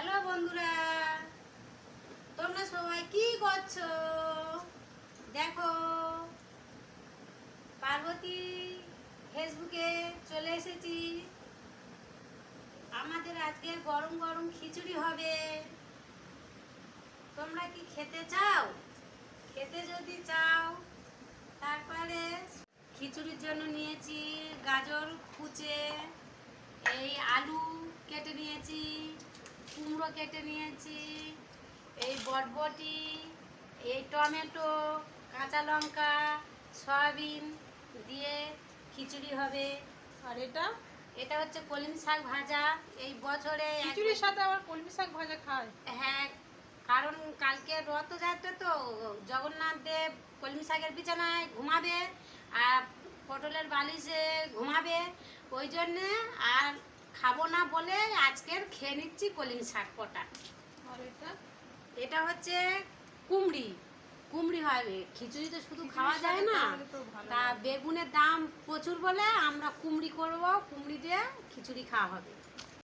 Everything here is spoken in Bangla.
হ্যালো বন্ধুরা, তোমরা সবাই কি করছো? দেখো, পার্বতী ফেসবুকে চলে এসেছি। আমাদের আজকে গরম গরম খিচুড়ি হবে। তোমরা কি খেতে চাও? খেতে যদি চাও তারপরে খিচুড়ির জন্য নিয়েছি গাজর কুচে, এই আলু কেটে নিয়েছি, কুমড়ো কেটে নিয়েছি, এই বরবটি, এই টমেটো, কাঁচা লঙ্কা, সয়াবিন দিয়ে খিচুড়ি হবে। আর এটা এটা হচ্ছে কলমি শাক ভাজা। এই বছরে খিচুড়ির সাথে আবার কলমি শাক ভাজা খায়। হ্যাঁ, কারণ কালকে রথযাত্রা তো, জগন্নাথ দেব কলমি শাকের বিছানায় ঘুমাবে আর পটলের বালিশে ঘুমাবে, ওই জন্যে আর খাবো না বলে আজকের খেয়ে নিচ্ছি কলমি শাক কটা। আর এটা এটা হচ্ছে কুমড়ি। কুমড়ি হবে, খিচুড়ি তো শুধু খাওয়া যায় না, তা বেগুনের দাম প্রচুর বলে আমরা কুমড়ি করব, কুমড়ি দিয়ে খিচুড়ি খাওয়া হবে।